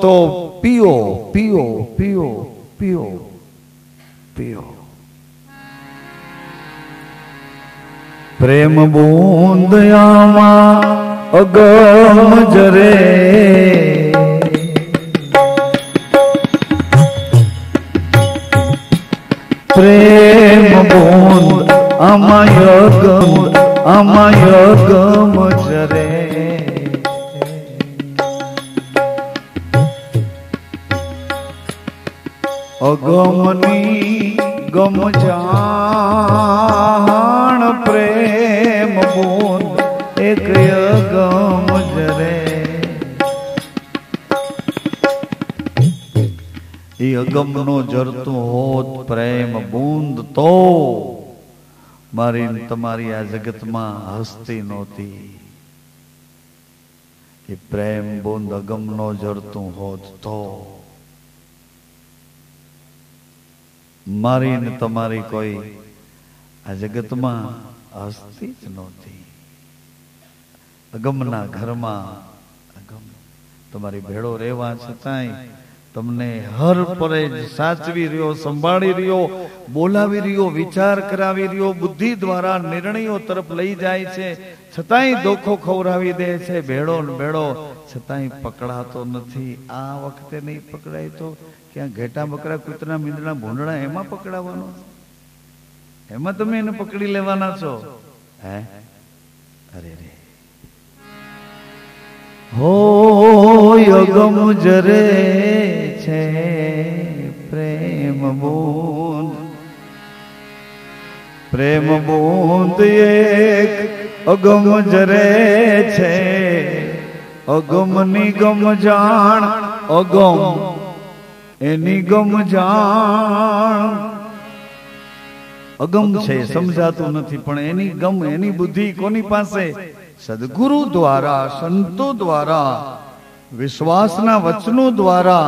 तो पियो पियो पियो पियो पियो। प्रेम बूंद आमा अगम जरे, प्रेम बूंद अमय गम जरे। अगमनी गम जान प्रेम बूंद एक अगम जरे। ये अगम नो जरतु होत प्रेम बूंद तो मारी तमारी आ जगत में हस्ती नोती। ये प्रेम बूंद अगम नो जरतु होत तो मारी ने तमारी कोई आ जगत में हस्ती ज नोती। अगमना घर में अगम तमारी भेड़ो रेवा छतांय तमने हर परे साचवी रह्यो, संभाળી रह्यो, बोलावी रह्यो, विचार करावी रह्यो, बुद्धि द्वारा निर्णयों तरफ लई जाय छे, छतांय धोखो खवरावी दे छे। भेड़ो ने भेड़ो छतांय पकड़ातो नथी। आ वखते नहीं पकड़ाय तो क्या घेटा बकरा कूतरा मींदड़ा भूंडड़ा एमां पकड़ावानो, एमां तमे एने पकड़ी लेवाना छो हे? अरे रे हो अगम जरे छे प्रेम बूंद। प्रेम बूंद एक अगम जरे छे। अगम निगम जान अगम एनी गम जान। अगम छे समजातुं नथी पण एनी गम एनी बुद्धि कोनी पासे? सद्गुरु द्वारा, संतो द्वारा, विश्वासना वचनों द्वारा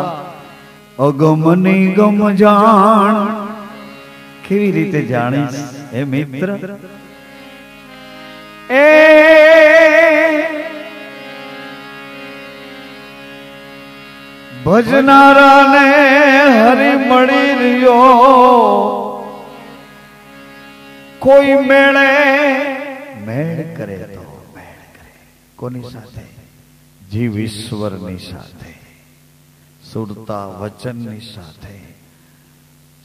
अगम निगम जान। केवी रीते जाणीश हे मित्र? ए भजनारा ने हरि मળી રહ્યો, कोई मेळे मेळ करे तो मेळ करे कोनी साथे? जीव ईश्वरनी साथे, सुरता वचननी साथे,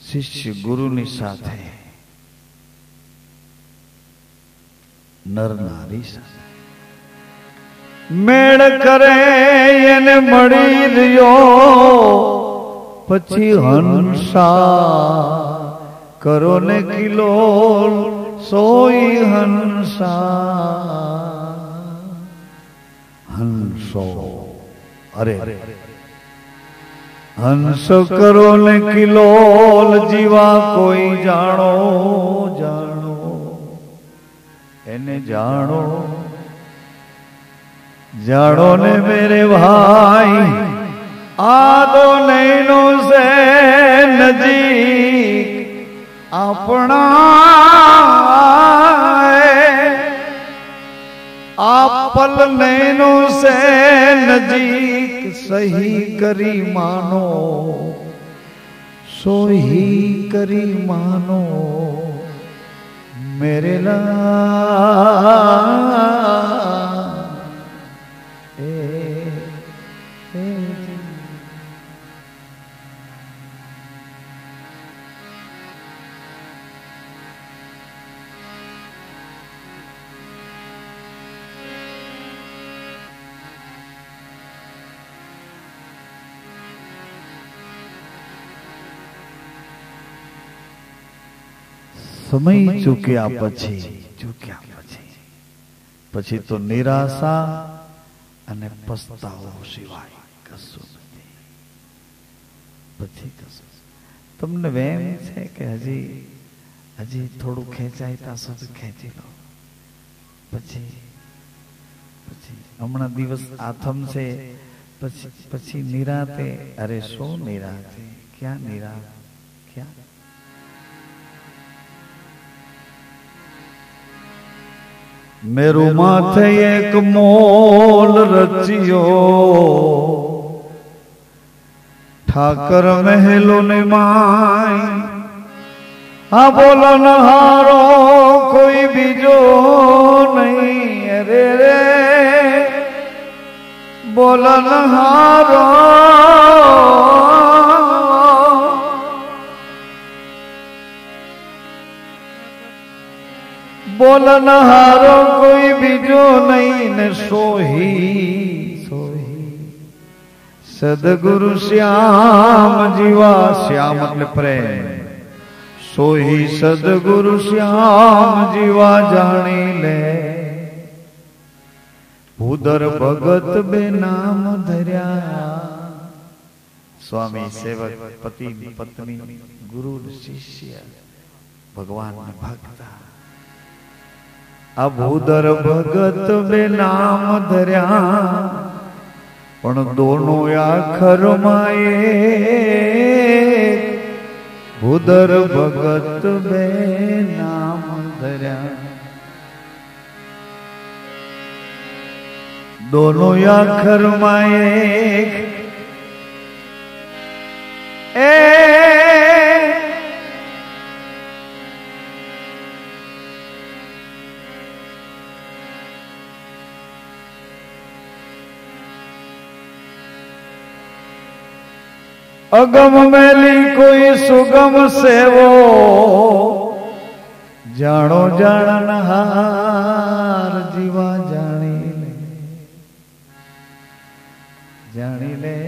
शिष्य गुरुनी साथे, नर नारी साथे मेळ करे એને મળી રહ્યો। પછી હંસા કરો ને કિલોલ સોઈ હંસા। હંસો અરે હંસ કરો ને કિલોલ જીવા કોઈ જાણો જાણો એને જાણો जानो ने मेरे भाई आदो नैनो से नजीक अपना आपल नैनो से नजीक सही करी मानो सोही करी मानो मेरे ला समय चूक्या પછી તો નિરાશા અને પસ્તાવો સિવાય કશું નથી। પછી કશું તમને વેમ છે કે હજી થોડું ખેંચાય ત્યાં સુધી ખેંચી લો, પછી હમણાં દિવસ આથમ છે, પછી નિરાતે અરે શું નિરાતે ક્યાં નિરાત ક્યાં? मेरू माथे एक मोल रचियो ઠાકર મહેલો ને માય આ બોલન હારો કોઈ બીજો નહીં રે રે બોલન હારો બોલન હારો કોઈ બીજો નહીં ને સોહી સદગુરુ શ્યામ જીવા શ્યામ એટલે પ્રેમ સોહી સદગુરુ શ્યામ જીવા જાણી લે ભૂદર ભગત બે નામ ધર્યા સ્વામી સેવક પતિ પત્ની ગુરુ શિષ્ય ભગવાન ભક્તા આ ભૂદર ભગત બે નામ ધર્યા પણ દોનો આખર માયે ભૂદર ભગત બે નામ ધર્યા દોનો આખર માયે એ અગમ મેલી કોઈ સુગમ સેવો જાણો જાણનહાર જીવા જાણી લે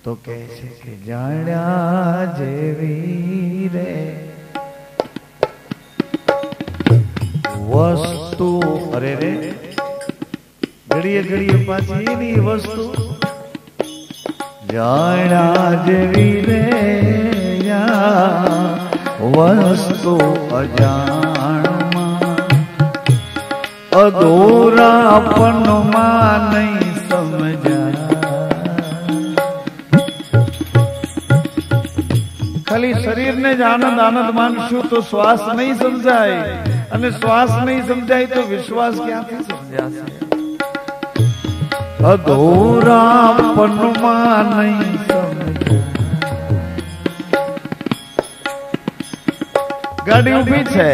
તો કહે છે કે જાણ્યા જેવી રે વસ્તુ અરે રે ઘડીએ ઘડીએ પાછી એની વસ્તુ જાણ્યા જેવી રે વસ્તુ અજાણમાં અધૂરાપનમાં નહીં સમજાય ખાલી શરીરને જ આનંદ આનંદ માનશું તો શ્વાસ નહીં સમજાય અને શ્વાસ નહીં સમજાય તો વિશ્વાસ ક્યાંથી સમજાશે અધૂરાપનમાં નહીં સમજાય ગાડી ઊભી છે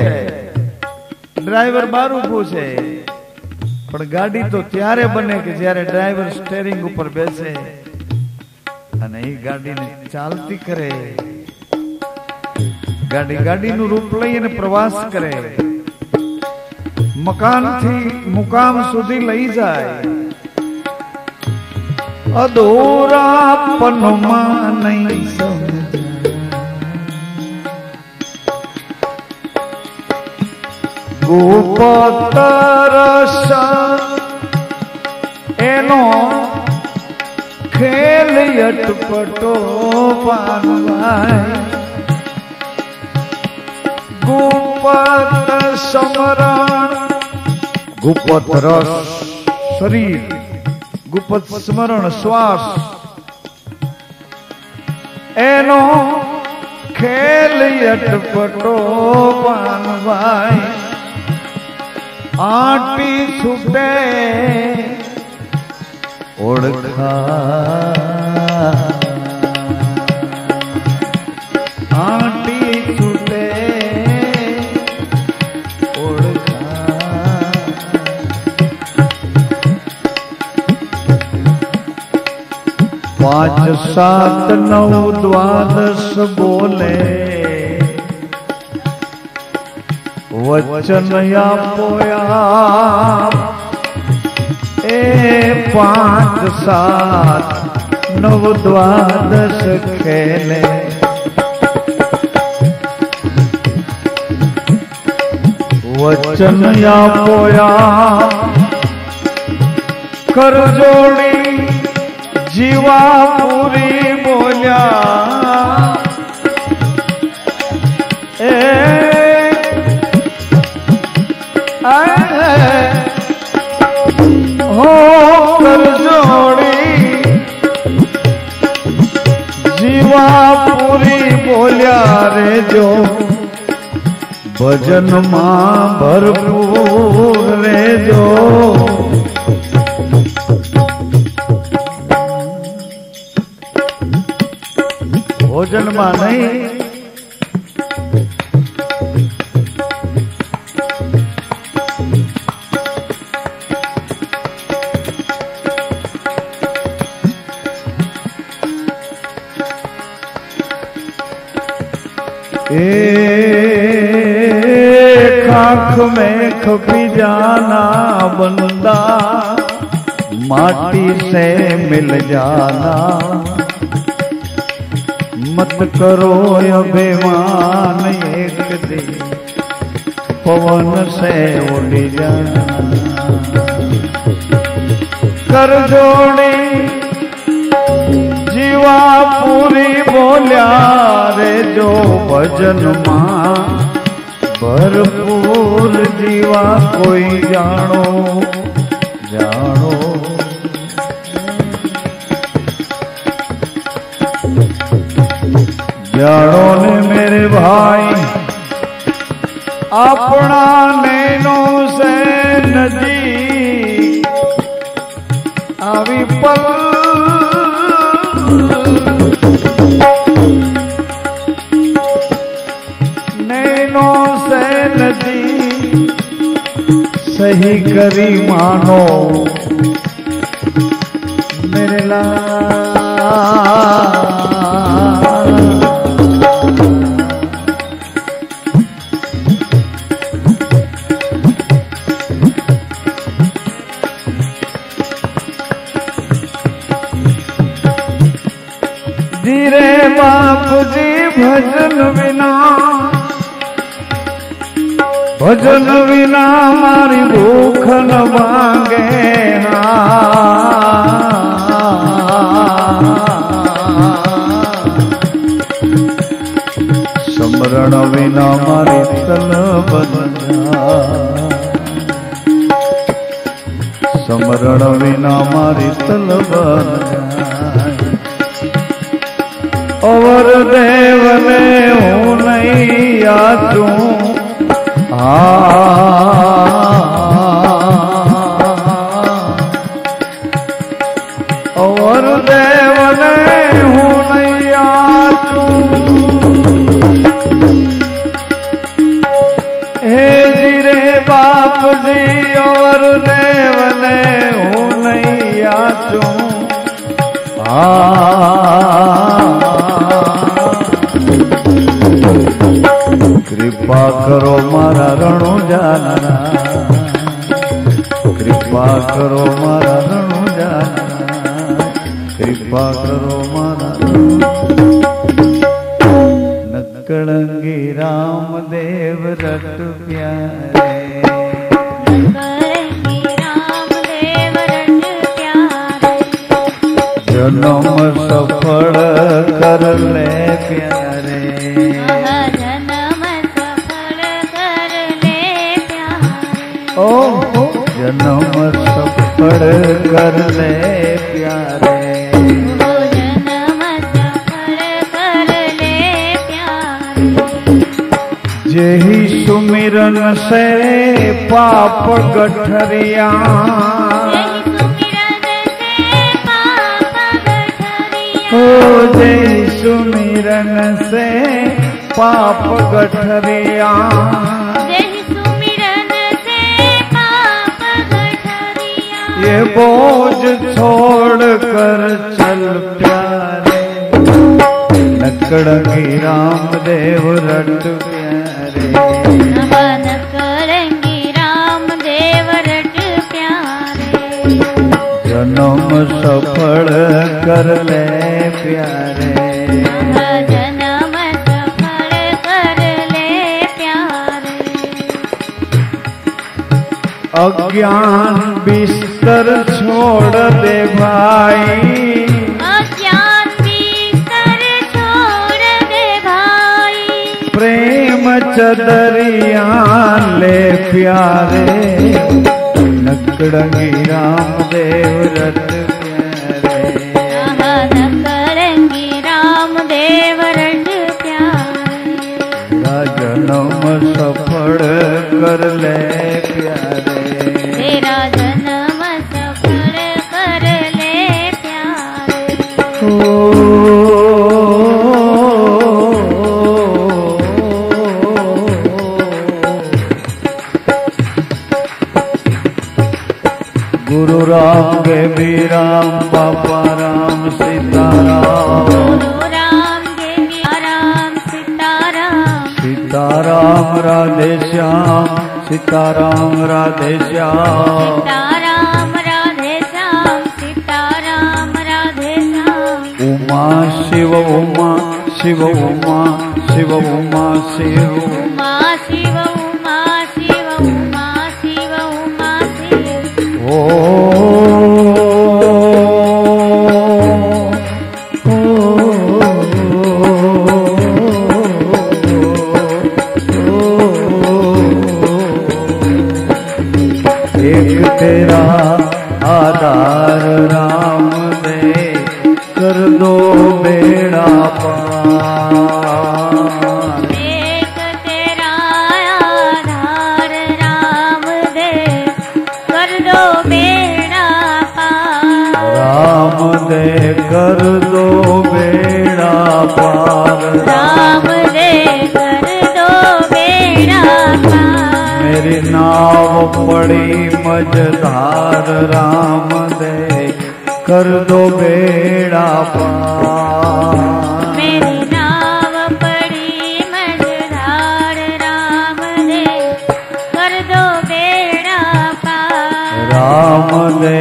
ડ્રાઈવર બહાર ઊભો છે પણ ગાડી તો ત્યારે બને કે જ્યારે ડ્રાઈવર સ્ટેરિંગ ઉપર બેસે અને એ ગાડીને ચાલતી કરે ગાડીનું રૂપ લઈ અને પ્રવાસ કરે મકાનથી મુકામ સુધી લઈ જાય અધૂરાપનમાં નહીં સમજાય ગોપતરસ એનો ખેલ અટપટો પાનવાય ગુપત સ્મરણ ગુપત રસ શરીર ગુપત સ્મરણ શ્વાસ એનો ખેલ અટપટો પાનવાય આટી છૂટે ઓળખા આટી છૂટે ઓળખા પાંચ સાત નવ દ્વાદશ બોલે વચન આપોયા એ પાંચ સાત નવ દ્વાદશ ખેલે વચન આપોયા કર જોડી જીવા પૂરી બોલ્યા એ હો કર જોડી જીવા પૂરી બોલ્યા રે જો ભજનમાં ભરપૂર રેજો भोजन में नहीं। एक आँख में खपी जाना बंदा, माटी से मिल जाना। मत करो अभिमान, एक दिन पवन से उड़ जाना। कर जोड़ी जीवा पूरी बोल्या रे जो भजन मां भरपूर जीवा कोई जानो जानो। जानो ने मेरे भाई अपना नैनों से नजीक आवी पल नैनों से नजीक सही करी मानो मेरे लाल। धीरे बाप जी भजन बिना, भजन बिना मारी भूख न मांगे। समरण बिना मारी तन बदना, समरण बिना मारी तन बदना। और देव ने हूँ नहीं आचू और देव ने हूँ नहीं आचू। हे जीरे बाप जी और देव ने हूँ नहीं आचू। कृपा करो मारा रणु जाना, कृपा करो मारा रणु जाना, कृपा करो मारा। नकलंगी रामदेव रट प्यारे, नकलंगी रामदेव रट प्यारे। जन्म सफल कर ले प्यारे, जन्म सफल कर ले प्यारे, जन्म सफल कर ले प्यारे। जेहि सुमिरन से पाप गठरिया, ओ जेहि सुमिरन से पाप गठरिया। ये बोझ छोड़ कर चल प्यारे, नकलंगी रामदेव रट प्यारे। नकलंगी रामदेव रट प्यारे। जन्म सफल कर ले प्यारे, जन्म सफल कर ले प्यारे। अज्ञान बिस्तर छोड़ दे भाई, अज्ञान बिस्तर छोड़ दे भाई। प्रेम चदरिया ले प्यारे, नकलंगी रामदेव रट प्यारे। नकलंगी रामदेव रट प्यारे। जन्म सफल कर ले प्यारे, तेरा जन्म सफल कर ले प्यारे। ओ राम गेबी राम बापा राम सीताराम गुरु राम गेबी राम सीताराम सीताराम राधे श्याम सीताराम राधे श्याम सीताराम राधे श्याम सीताराम राधे श्याम उमा शिव उमा शिव उमा शिव उमा शिव उमा शिव उमा शिव उमा शिव उमा शिव ओ एक तेरा आधार राम दे कर दो बेड़ा पार एक तेरा आधार राम दे कर दो बेड़ा पार राम दे कर दो बेड़ा पार राम दे कर दो बेड़ा पार मेरी नाव पड़ी मझधार राम दे कर दो बेड़ा पार मेरी नाव पड़ी मझधार राम दे कर दो बेड़ा पार राम दे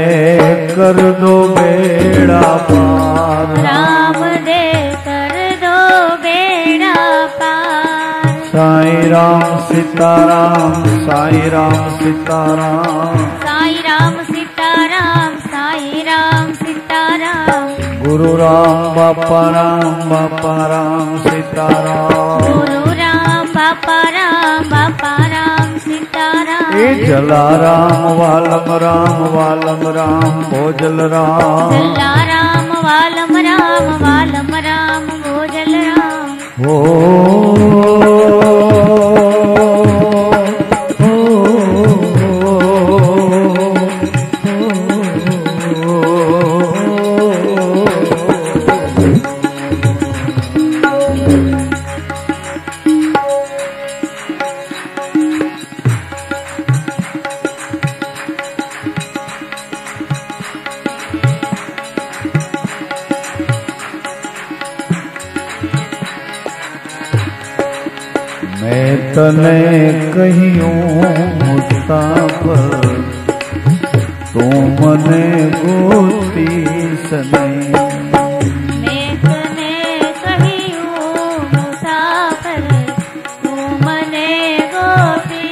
कर दो बेड़ा पार राम दे कर दो बेड़ा पार साईं राम सीताराम साईं राम सीताराम साईं राम सीताराम साईं राम सीताराम गुरु राम बापा राम सीताराम गुरु राम बापा राम सीताराम ए जलाराम वालम राम भोजल राम जलाराम वालम राम भोजल राम ओ मैं तने कहियो मुसाफर तू मने गोती सने मैं तने कहियो मुसाफर तू मने गोपी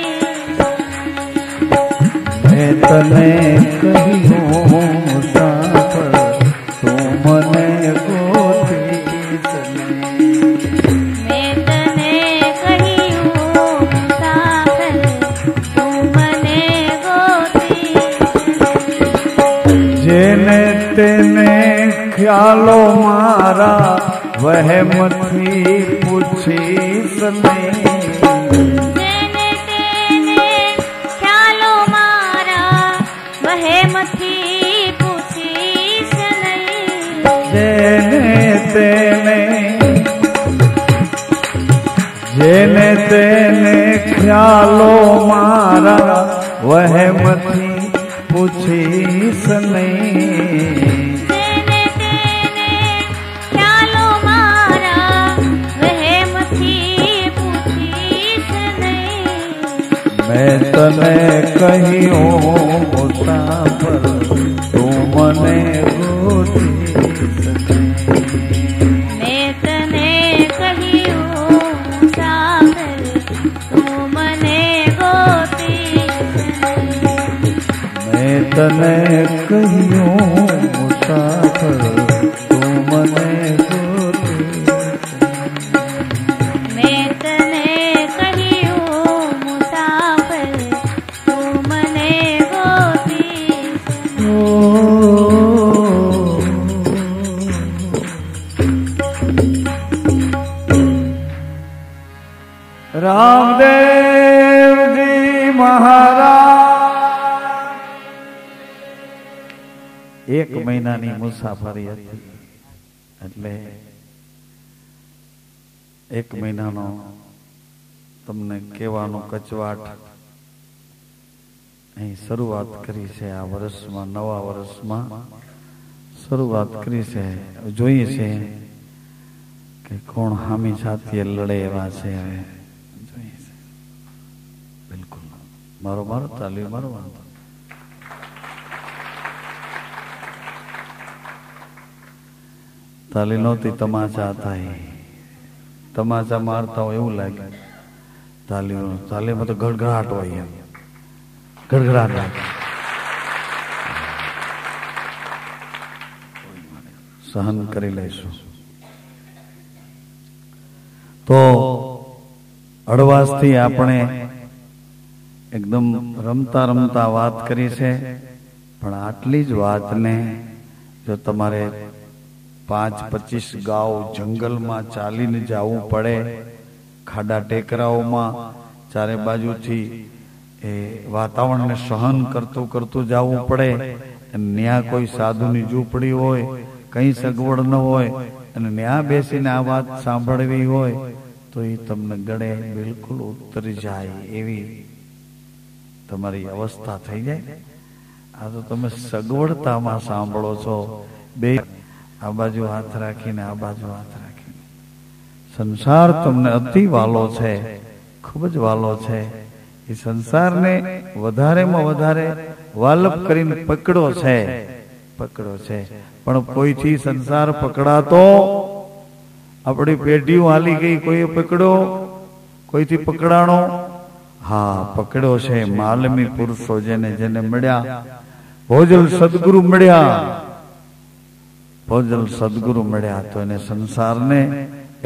मैं तने कहियो मुसाफर तू मने गोती सने मैं तने कहियो मुसाफर तू मने गोपी जेने तेने ख्यालो मारा वह मथी पूछी सने जेने तेने ख्यालो मारा वह मथी पूछीस नहीं जेने तेने ख्यालो मारा वह मथी पूछीस नहीं जेने तेने ख्यालो मारा वह मथी पूछीस नहीं मैं तने कहियो मुसाफर तू मने गोती सने मैं तने कहियो मुसाफर तू मने गोपी मैं तने कहियो मुसाफर तू मने गोती मैं तने कहियो मुसाफर तू मने गोपी रामदेव जी महाराज एक મહિનાની મુસાફરી હતી એટલે એક મહિનાનો તમને કહેવાનો કચવાટ અહીં શરૂઆત કરી છે. આ વર્ષમાં, નવા વર્ષમાં શરૂઆત કરી છે. જોઈએ છે કે કોણ હામી સાથે લડે એવા છે. હવે જોઈએ છે. બિલકુલ મારો તાલી મારો વાંધો. તાલી નહોતી, તમાચા હતા. તમાચા મારતા હોય એવું લાગે. તાલીમાં તો ગડગડાટ હોય, એમ ગડગડાટ લાગે. સહન કરી લઈશું. તો અડવાસથી આપણે એકદમ રમતા રમતા વાત કરી છે. પણ આટલી જ વાતને જો તમારે 5-25 ગાંવ જંગલમાં ચાલીને જવું પડે, ખાડા ટેકરાઓમાં ચારે બાજુથી એ વાતાવરણને સહન કરતું કરતું જવું પડે, અને ત્યાં કોઈ સાધુની ઝૂંપડી હોય, કઈ સગવડ ન હોય, અને ત્યાં બેસીને આ વાત સાંભળવી હોય તો એ તમને ગળે બિલકુલ ઉતરી જાય એવી તમારી અવસ્થા થઈ જાય. આ તો તમે સગવડતામાં સાંભળો છો. બે આ બાજુ હાથ રાખીને આ બાજુ હાથ રાખીને. સંસાર તમને અતિ વાલો છે, ખૂબ જ વાલો છે. એ સંસારને વધારેમાં વધારે વાલપ કરીને પકડો છે. પણ કોઈથી સંસાર પકડાતો, આપણી પેઢીઓ હાલી ગઈ, કોઈએ પકડ્યો, કોઈથી પકડાણો? હા, પકડ્યો છે. માલમી પુરુષો જેને મળ્યા, ભોજલ સદગુરુ મળ્યા, તો એને સંસારને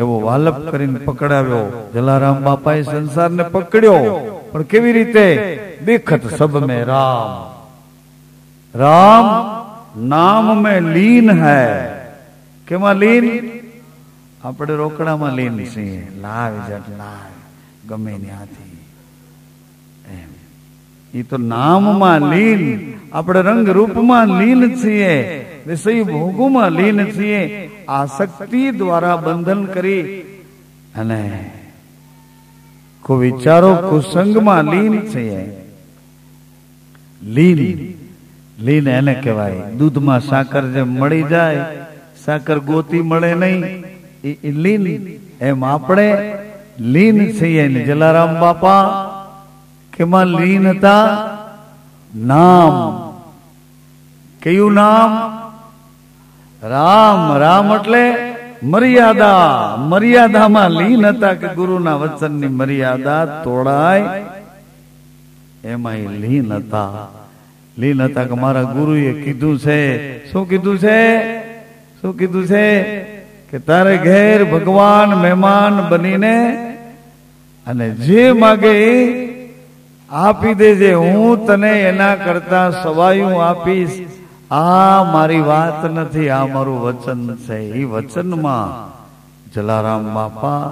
એવો વાલપ કરીને પકડાવ્યો. જલારામ બાપાએ સંસારને પકડ્યો, પણ કેવી રીતે? દેખત સબ में राम नाम में लीन है. કેમાં લીન? આપણે રોકડામાં લીન છીએ. લાવ ગમે ત્યાંથી એમ. એ તો નામમાં લીન, આપણે રંગ રૂપમાં લીન છીએ, વિષય ભોગોમાં લીન છીએ. આસક્તિ દ્વારા બંધન કરી અને વિચારો કુસંગમાં લીન છીએ. લીન એને કહેવાય. દૂધમાં સાકર જેમ મળી જાય, સાકર ગોતી મળે નહીં, એ લીન. એમ આપણે લીન છીએ. જલારામ બાપા કેમાં લીન હતા? નામ. કયું નામ? રામ. રામ એટલે મર્યાદા. મર્યાદામાં લીન હતા કે ગુરુના વચનની મર્યાદા તોડાય એમાં લીન હતા. કે મારા ગુરુએ કીધું છે. શું કીધું છે? કે તારે ઘેર ભગવાન મહેમાન બનીને અને જે માગે આપી દેજે, હું તને એના કરતા સવાયું આપીશ. આ મારી વાત નથી, આ મારું વચન છે. એ વચનમાં જલારામ બાપા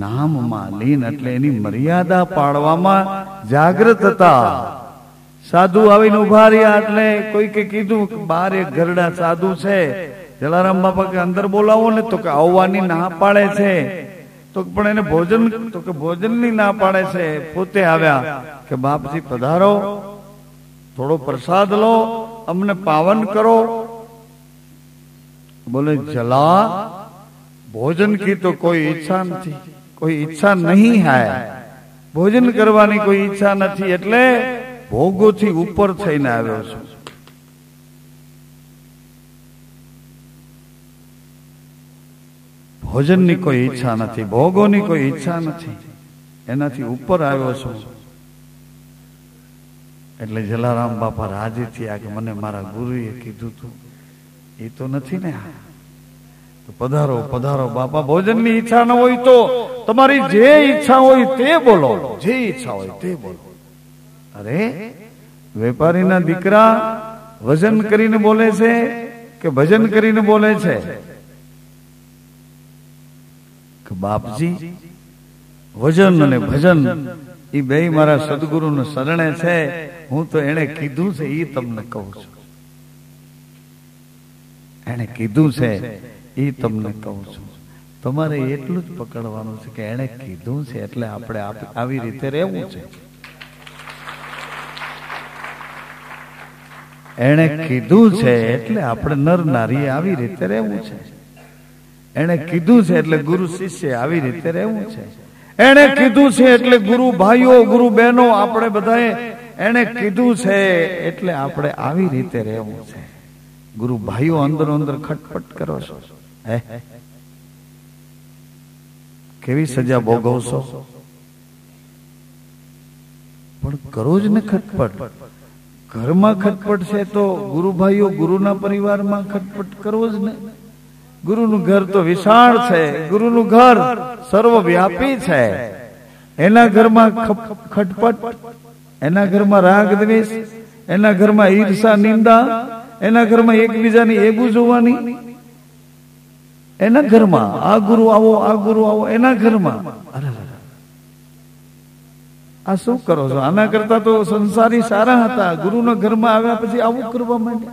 નામમાં લીન, એટલે એની મર્યાદા પાડવામાં જાગૃત હતા. સાધુ આવીને ઉભા રહ્યા એટલે કોઈ કે કીધું કે બહાર એક ઘરડા સાધુ છે. જલારામ બાપા કે અંદર બોલાવો ને, તો કે આવવાની ના પાડે છે. તો પણ એને ભોજન, તો કે ભોજનની ના પાડે છે. પોતે આવ્યા કે બાપજી પધારો, થોડો પ્રસાદ લો, અમને પાવન કરો. બોલે જલા, ભોજન की तो कोई इच्छा નથી, कोई इच्छा नहीं है. ભોજન કરવાની કોઈ ઈચ્છા નથી, એટલે ભોગોથી ઉપર થઈને આવ્યો છું. ભોજનની કોઈ ઈચ્છા નથી, ભોગોની કોઈ ઈચ્છા નથી, એનાથી ઉપર આવ્યો છું. એટલે જલારામ બાપા રાજી થયા કે મને મારા ગુરુએ કીધું તું, એ તો નથી ને. તો પધારો પધારો બાપા. ભોજનની ઈચ્છા ન હોય તો તમારી જે ઈચ્છા હોય તે બોલો, જે ઈચ્છા હોય તે બોલો. અરે વેપારીના દીકરા વજન કરીને બોલે છે કે ભજન કરીને બોલે છે? કે બાપજી વજન અને ભજન એ બે મારા સદગુરુને શરણે છે. હું તો એને કીધું છે એ તમને કહું છું. એને કીધું છે એ તમને કહું છું. તમારે એટલું જ પકડવાનું છે કે એને કીધું છે એટલે આપણે આવી રીતે રહેવું છે. એને કીધું છે એટલે આપણે નર નારી આવી રીતે રહેવું છે. એને કીધું છે એટલે ગુરુ શિષ્ય આવી રીતે રહેવું છે. એને કીધું છે એટલે ગુરુ ભાઈઓ ગુરુ બહેનો આપણે બધાએ એને કીધું છે એટલે આપણે આવી રીતે રહેવું છે. ગુરુ ભાઈઓ અંદર અંદર ખટપટ કરો છો, હે કેવી સજા ભોગવશો, પણ કરો જ ને ખટપટ. ઘરમાં ખટપટ છે તો ગુરુ ભાઈઓ ગુરુના પરિવારમાં ખટપટ કરવો જ ને. ગુરુનું ઘર તો વિશાળ છે, ગુરુનું ઘર સર્વવ્યાપી છે. એના ઘરમાં ખટપટ, એના ઘરમાં રાગ દ્વેષ, એના ઘરમાં ઈર્ષા નિંદા, એના ઘરમાં એકબીજાની એબુ જોવાની, એના ઘરમાં આ ગુરુ આવો આ ગુરુ આવો, એના ઘરમાં. આ શું કરો છો? આના કરતા તો સંસારી સારા હતા. ગુરુના ઘરમાં આવ્યા પછી આવું કરવા માંડે.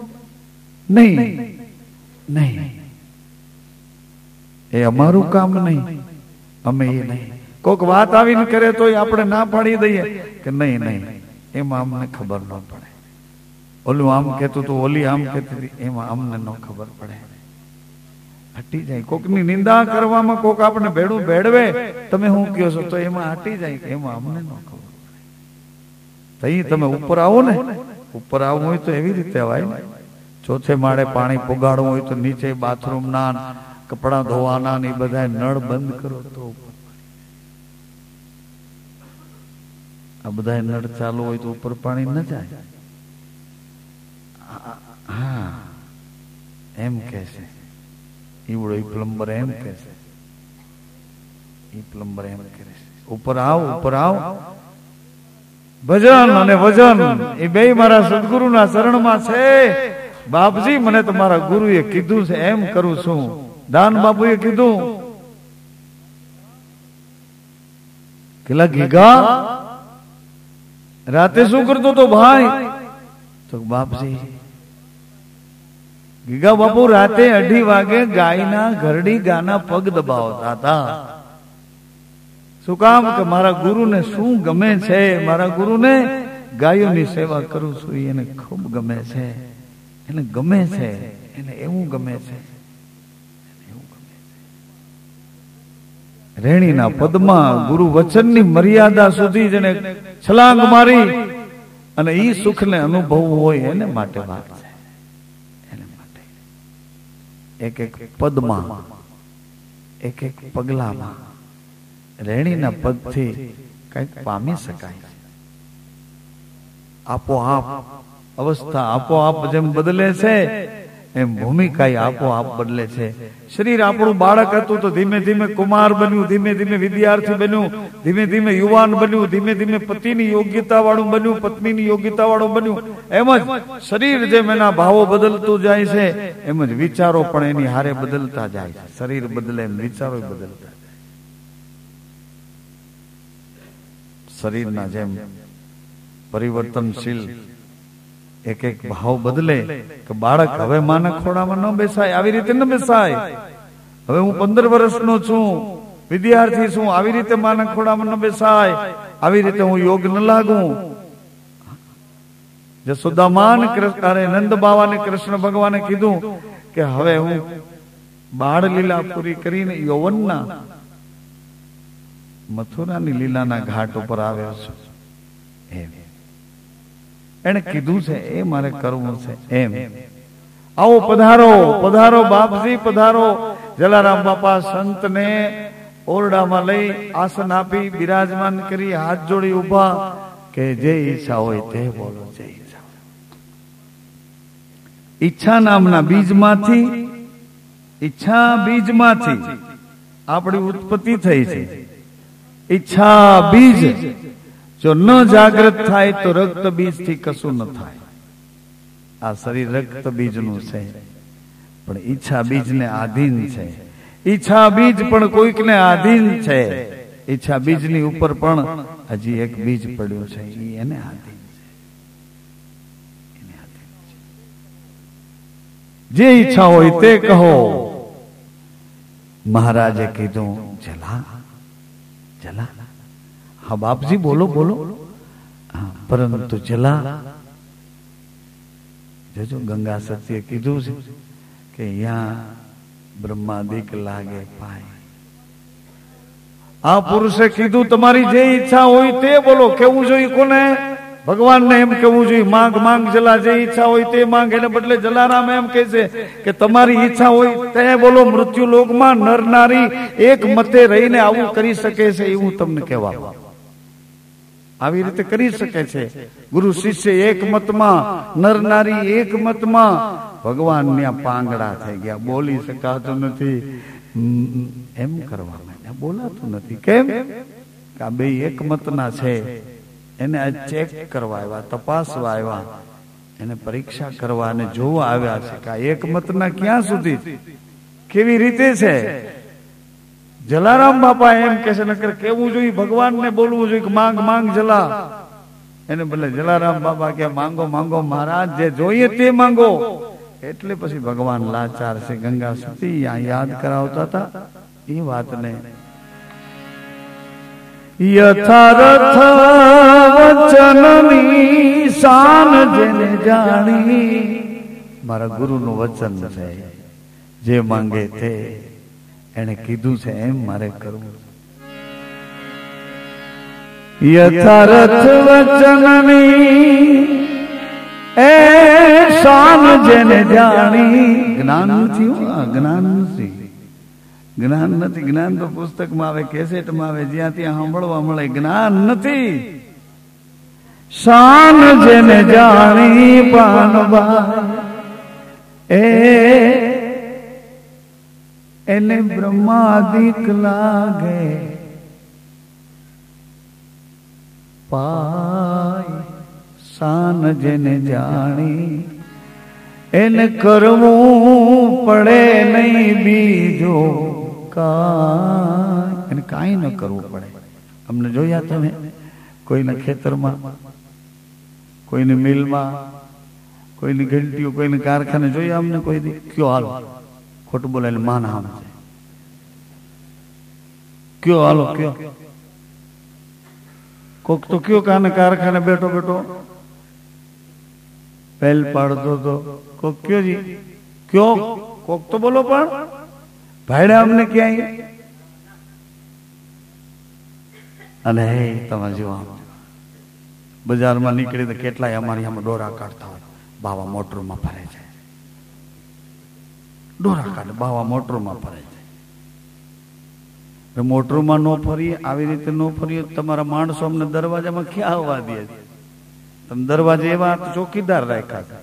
નહીં નહીં, એ અમારું કામ નહીં, અમે એ નહીં. કોક વાત આવીને કરે તો આપણે ના પાડી દઈએ કે નહીં નહીં, એમાં અમને ખબર ન પડે. ઓલું આમ કહેતું તો ઓલી આમ કહેતી હતી, એમાં અમને ન ખબર પડે. હટી જાય. કોકની નિંદા કરવામાં કોક આપણે ભેડું ભેડવે, તમે શું કહો છો તો એમાં હટી જાય, એમાં અમને ન ખબર પડે. તમે ઉપર આવો ને, ઉપર આવવું હોય તો એવી રીતે અવાય ને. ચોથે માળે પાણી પુગાડવું હોય તો નીચે બાથરૂમ ના કપડા ધોવાના ને બધા નળ બંધ કરો તો. આ બધા નળ ચાલુ હોય તો ઉપર પાણી ન જાય. હા એમ કે છે ઈવડો ઈ પ્લમ્બર એમ કે છે, ઈ પ્લમ્બર એમ કે છે ઉપર આવ ઉપર આવ. ભજન અને વજન એ બે મારા સદગુરુના શરણમાં છે. બાપજી મને તમારા ગુરુએ કીધું છે એમ કરું છું. દાન બાપુએ કીધું કેલા ગીગા રાતે શું કરતો તો ભાઈ? તો બાપજી ગીગા બાપુ રાતે 2:30 વાગે ગાયના ઘરડી ગાના પગ દબાવતા હતા. શું કામ? કે મારા ગુરુને શું ગમે છે, મારા ગુરુને ગાયોની સેવા કરું છું, એને ખૂબ ગમે છે, એને ગમે છે, એને એવું ગમે છે. રેણીના પદમાં ગુરુ વચનની મર્યાદા સુધી જેને છલાંગ મારી અને ઈ સુખને અનુભવવું હોય એને માટે વાત છે. એને માટે એક એક પદમાં, એક એક પગલામાં રેણીના પદથી કંઈક પામી શકાય. આપોઆપ અવસ્થા આપોઆપ જેમ બદલે છે એમ ભૂમિકા આપોઆપ બદલે છે. શરીર આપણું બાળક હતું તો ધીમે ધીમે કુમાર બન્યું, ધીમે ધીમે વિદ્યાર્થી બન્યું, ધીમે ધીમે યુવાન બન્યું, ધીમે ધીમે પતિની યોગ્યતા વાળું બન્યું, પત્નીની યોગ્યતા વાળું બન્યું. એમ જ શરીર જેમ એના ભાવો બદલતું જાય છે એમ જ વિચારો પણ એની હારે બદલતા જાય છે. શરીર બદલે એમ વિચારો બદલતા જાય. શરીરના જેમ પરિવર્તનશીલ એક એક ભાવ બદલે કે બાળક હવે માના ખોડામાં ન બેસાય, આવી રીતે ન બેસાય. હવે હું 15 વર્ષનો છું, વિદ્યાર્થી છું, આવી રીતે માના ખોડામાં ન બેસાય, આવી રીતે હું યોગ ન લાગું. જસોદામાન કૃષ્ણ નંદ બાવાને કૃષ્ણ ભગવાને કીધું કે હવે હું બાળ લીલા પૂરી કરીને યૌવનના મથુરાની લીલાના ઘાટ ઉપર આવ્યો છું. એમ એને કીધું છે એ મારે કરવું છે. એમ આવો પધારો પધારો બાપજી પધારો. જલારામ બાપા સંતને ઓરડામાં લઈ આસન આપી બિરાજમાન કરી હાથ જોડી ઉભા કે જે ઈચ્છા હોય તે બોલો. જે ઈચ્છા, ઈચ્છા નામના બીજમાંથી, ઈચ્છા બીજમાંથી આપણી ઉત્પત્તિ થઈ છે. ઈચ્છા બીજ જો ન જાગૃત થાય તો રક્ત બીજ થી કશું ન થાય. આ શરીર રક્ત બીજનું છે પણ ઈચ્છા બીજને આધીન છે. ઈચ્છા બીજ પણ કોઈકને આધીન છે. ઈચ્છા બીજની ઉપર પણ હજી એક બીજ પડ્યું છે, એને આધીન છે. જે ઈચ્છા હોય તે કહો. મહારાજે કીધું જલા જલા. હા બાપજી બોલો બોલો. પરંતુ જલા જોજો ગંગા સતીએ કીધું છે કે અહીંયા બ્રહ્માદિક લાગે પાય. આ પુરુષે કીધું તમારી જે ઈચ્છા હોય તે બોલો. કેવું જોઈએ કોને? ભગવાનને એમ કેવું જોઈએ માંગ માંગ જલા, જે ઈચ્છા હોય તે માંગ. એને બદલે જલારામ એમ કહે છે કે તમારી ઈચ્છા હોય તે બોલો. મૃત્યુ લોકમાં નર નારી એક મતે રહીને આવું કરી શકે છે એવું તમને કહેવા. આવી રીતે કરી શકે છે. ગુરુ શિષ્ય એક મતમાં, નર નારી એક મતમાં. ભગવાન ત્યાં પાંગડા થઈ ગયા, બોલી શકાતું નથી. એમ કરવા માંડ્યા, બોલાતું નથી. કેમ? કે આ બે એક મતના છે. એને આ ચેક કરવા આવ્યા, તપાસવા આવ્યા, એને પરીક્ષા કરવા અને જોવા આવ્યા છે કે આ એક મતના ક્યાં સુધી કેવી રીતે છે. જલારામ બાપા એમ કે છે નકર કેવું જોઈએ ભગવાનને બોલવું જોઈએ કે માંગ માંગ જલા. એને બદલે જલારામ બાપા કે માંગો માંગો મહારાજ, જે જોઈએ તે માંગો. એટલે પછી ભગવાન લાચાર છે. ગંગા સતી યાદ કરાવતા હતા એ વાતને. યથાર્થ વચનની શાન જેને જાણી. મારા ગુરુનું વચન છે, જે માંગે તે એને કીધું છે એમ મારે કરવું. યથાર્થ વચનની એ શાન જેને જાણી. જ્ઞાન નથી, જ્ઞાન નથી, જ્ઞાન નથી. જ્ઞાન તો પુસ્તકમાં આવે, કેસેટમાં આવે, જ્યાં ત્યાં સાંભળવા મળે. જ્ઞાન નથી. શાન જેને જાણી પાનવા એને બ્રહ્માદિક લાગે પાય. શાન જેને જાણી એને કરવું પડે નહીં બીજો કાંઈ. એને કાંઈ ન કરવું પડે. અમને જોયા તમે કોઈના ખેતરમાં, કોઈની મિલમાં, કોઈની ઘંટીઓ, કોઈને કારખાને જોયા અમને કોઈ દી? કયો હાલો, ખોટું બોલાય માન આમ છે. કયો હાલો, કયો કોક તો કયો કાને કારખાને બેઠો બેઠો પહેલ પાડતો તો કોક કયો જી, કયો કોક તો બોલો. પણ ભાઈડા અમને ક્યાંય. અને તમે જો બજારમાં નીકળી તો કેટલાય અમારી આમાં ડોરા કાઢતા હોય. બાવા મોટરમાં ફરે છે, ડોરા કાઢે, બાવા મોટરમાં ફરે છે. મોટરમાં ન ફરીએ, આવી રીતે ન ફરીએ. તમારા માણસો અમને દરવાજામાં ક્યાં આવવા દે? તમે દરવાજે એવા ચોકીદાર રાખ્યા.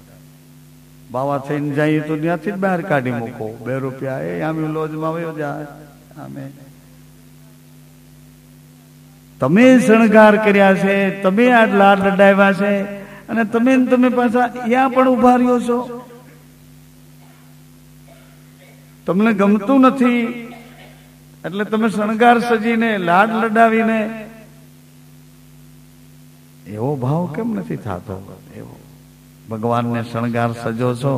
બાવા થઈને જઈએ તો ત્યાંથી જ બહાર કાઢી મૂકો. 2 રૂપિયા એ આમ લોજમાં વયો જાય. આમે તમે શણગાર કર્યા છે, તમે આ લાડ લડાવ્યા છે, અને તમે પાછા ત્યાં પણ ઉભા રહ્યો છો. તમને ગમતું નથી એટલે તમે શણગાર સજીને લાડ લડાવીને. એવો ભાવ કેમ નથી થતો? એવો ભગવાનને શણગાર સજો છો,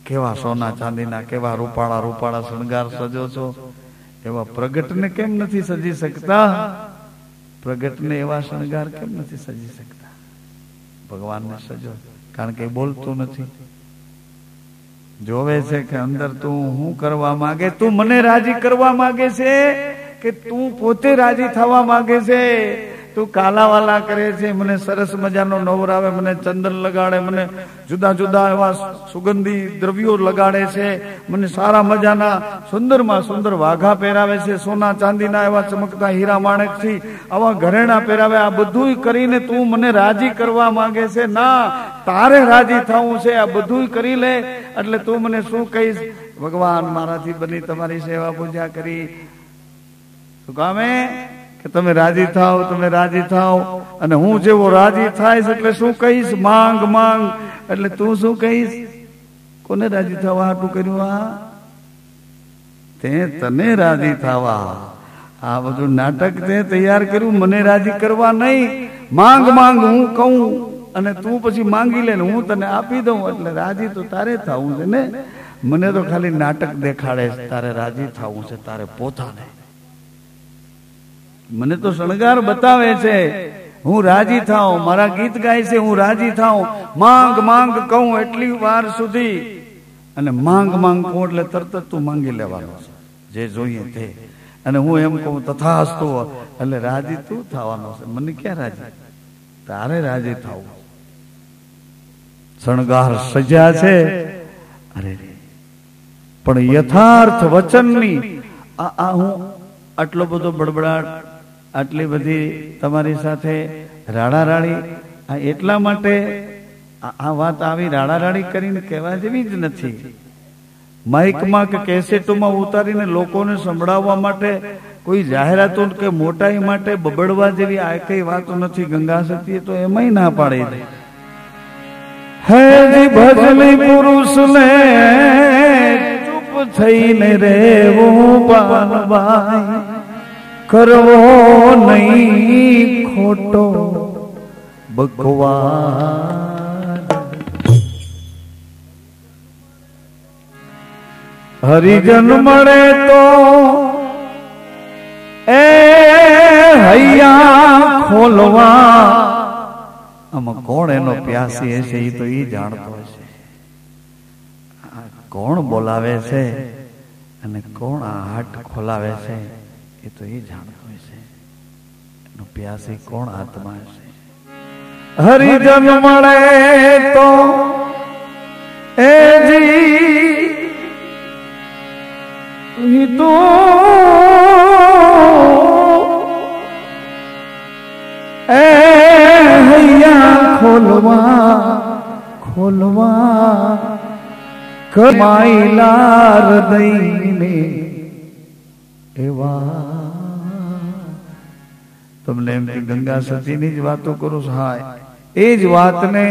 કેવા સોના ચાંદીના, કેવા રૂપાળા રૂપાળા શણગાર સજો છો, એવા પ્રગટને કેમ નથી સજી શકતા? પ્રગટને એવા શણગાર કેમ નથી સજી શકતા? ભગવાનને સજો, કારણ કે બોલતું નથી. જોવે છે કે અંદર તું શું કરવા માંગે? તું મને રાજી કરવા માંગે છે કે તું પોતે રાજી થવા માંગે છે? તું કાલાવાલા કરે છે, મને સરસ મજાનો નવરાવે, મને ચંદન લગાડે, મને જુદા જુદા એવા સુગંધી દ્રવ્યો લગાડે છે, મને સારા મજાના સુંદરમાં સુંદર વાઘા પહેરાવે છે, સોના ચાંદીના એવા ચમકતા હીરા માણેકથી આવા ઘરેણા પહેરાવે. આ બધું કરીને તું મને રાજી કરવા માંગે છે? ના, તારે રાજી થવું છે. આ બધું કરી લે એટલે તું મને શું કહીશ? ભગવાન મારાથી બની તમારી સેવા પૂજા કરી. શું કામે? કે તમે રાજી થાવ, તમે રાજી થાવ. અને હું જેવો રાજી થાય એટલે શું કહીશ? માંગ માંગ. એટલે તું શું કહીશ? કોને રાજી થવા હાટું કર્યું? આ તે તને રાજી થવા આ બધું નાટક તે તૈયાર કર્યું, મને રાજી કરવા નહીં. માંગ માંગ હું કહું અને તું પછી માંગી લે, હું તને આપી દઉં. એટલે રાજી તો તારે થવું છે ને. મને તો ખાલી નાટક દેખાડે. તારે રાજી થવું છે તારે પોતાને. મને તો શણગાર બતાવે છે, હું રાજી થાઉં, મારા ગીત ગાય છે હું રાજી થાઉં, માંગ માંગ કહું એટલી વાર સુધી, અને માંગ માંગ કહું એટલે તરત જ તું માંગી લેવાનો છે જે જોઈએ તે, અને હું એમ કહું તથાસ્તુ એટલે રાજી તું થવાનો છે. મને ક્યાં રાજી, તારે રાજી થવું. શણગાર સજ્યા છે અરે પણ યથાર્થ વચનની આ હું આટલો બધો બડબડાટ, આટલી બધી તમારી સાથે રાડારાડી, આ એટલા માટે આ વાત આવી રાડારાડી કરીને કહેવા જેવી જ નથી. માઇકમાં કે કેસેટોમાં ઉતારીને લોકોને સંભળાવવા માટે, કોઈ જાહેરાતો કે મોટાઈ માટે બબડવા જેવી આ કઈ વાતો નથી. ગંગા સતીએ તો એમાંય ના પાડી દે. હે ભજની પુરુષને ચૂપ થઈને રેવું પાનબાઈ, કરવો નહીં ખોટો બકવાસ. હરિજન મળે તો એ હૈયા ખોલવા, આમાં કોણ એનો પ્યાસી હશે એ તો એ જાણતો હશે. કોણ બોલાવે છે અને કોણ આ હાટ ખોલાવે છે એ તો એ જાણતો હશે. એનો પ્યાસી કોણ આત્મા હશે. હરિજન મળે તો એ જી તો એ હૈયા ખોલવા ખોલવા કમાઈલા હૃદયને એવા. તમને એમ કે ગંગા સતીની જ વાતો કરું છું. હા, એ જ વાતને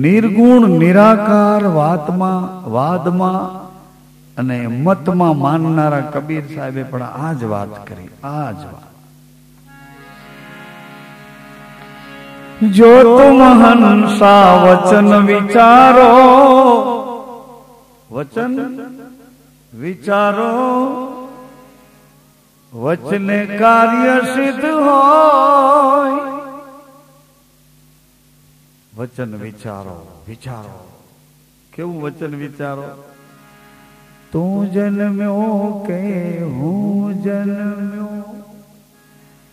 નિર્ગુણ નિરાકાર વાદમાં અને મતમાં માનનારા કબીર સાહેબે પણ આ જ વાત કરી. આ જ વાત. જો તુમ હંસા વચન વિચારો, વચન વિચારો, વચને કાર્ય સિદ્ધ હોય. વચન વિચારો, વિચારો. કેવું વચન વિચારો? તું જન્મ્યો કે હું જન્મ્યો,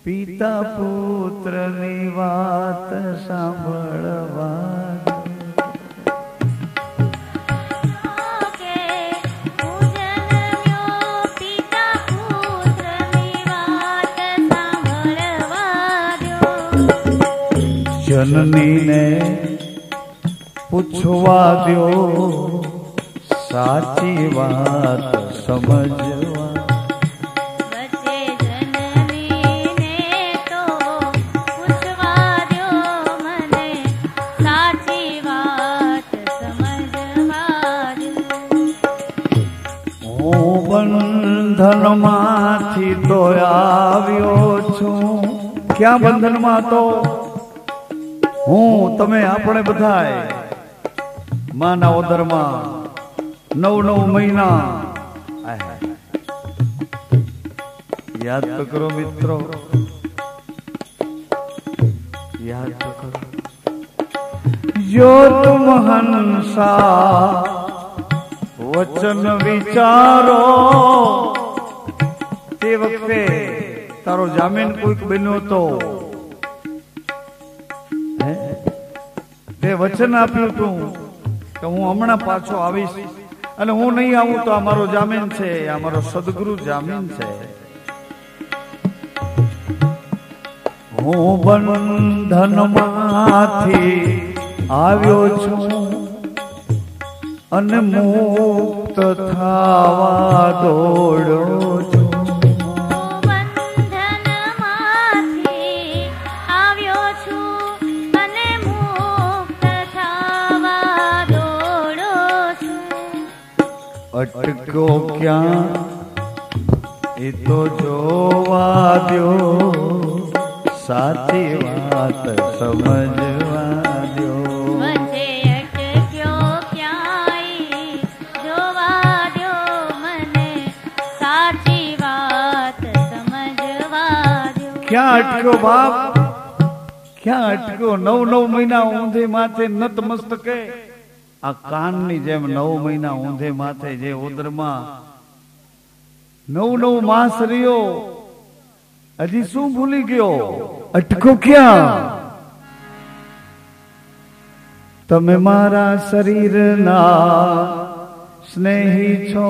પિતા પુત્રની વાત સાંભળવા. જનનીને પૂછવા દો, સાચી વાત સમજવા. બંધનમાંથી તો આવ્યો છું. ક્યાં બંધનમાં તો હું, તમે, આપણે બધાય માના ઉદરમાં 9 મહિના. યાદ તો કરો મિત્રો, યાદ તો કરો. જો તુમ હંસા વચન વિચારો, તે વખતે તારો જામીન કોઈક બન્યો તો તે વચન આપ્યું તું કે હું હમણાં પાછો આવીશ, અને હું નહીં આવું તો અમારો જામીન છે, અમારો સદગુરુ જામીન છે. હું બંધનમાંથી આવ્યો છું અને મુક્ત થવા દોડ્યો છું. અટકો ક્યાં એ તો જોવા દો, સાચી વાત સમજવા દો. ક્યાં અટક્યો બાપ? ક્યાં અટક્યો? 9 મહિના ઊંધે માથે નત મસ્તકે, આ કાનની જેમ 9 મહિના ઊંધે માથે જે ઉદરમાં 9 માસ રહ્યો, હજી શું ભૂલી ગયો? અટકો ક્યાં? તમે મારા શરીરના સ્નેહી છો,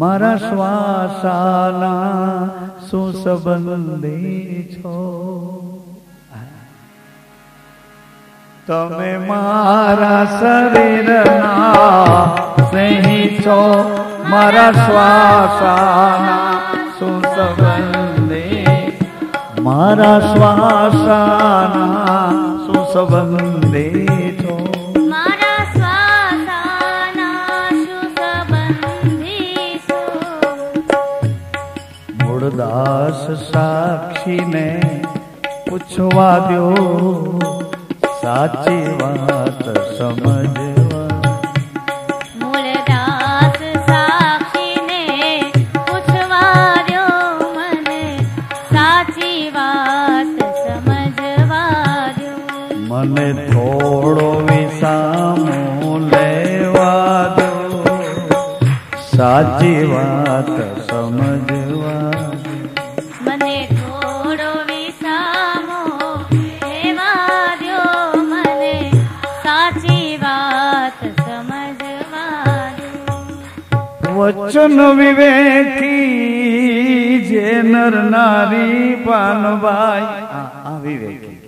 મારા શ્વાસાના સુસંબંધી છો. તમે મારા શરીરના સ્નેહી છો, મારા શ્વાસાના સુસંબંધી, મારા શ્વાસાના સુસંબંધી છો. મારા શ્વાસાના સુસંબંધી છો. મૂળદાસ સાક્ષીને પૂછવા દો, સાચી વાત સમજવા. મૂળદાસ સાક્ષીને પૂછવા દો, મને સાચી વાત સમજવા દો. મને થોડો વિસામો લેવા દો, સાચી વાત સમજવા દો. મને થોડો વિસામો લેવા દો, મને સાચી વાત સમજવા દો. વચન વિવેકી જે નર નારી પાનભાઈ, આ વિવેકી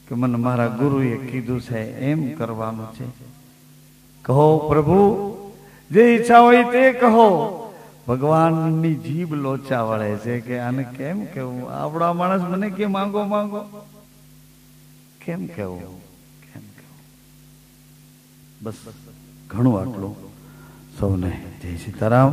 કે મને મારા ગુરુએ કીધું છે એમ કરવાનું છે. કહો પ્રભુ, જે ઈચ્છા હોય તે કહો. ભગવાનની જીભ લોચા વળે છે કે આને કેમ કેવું? આપણા માણસ મને કે માંગો માંગો, કેમ કેવું? કેમ કેવું? બસ ઘણું આટલું. સૌને જય સીતારામ.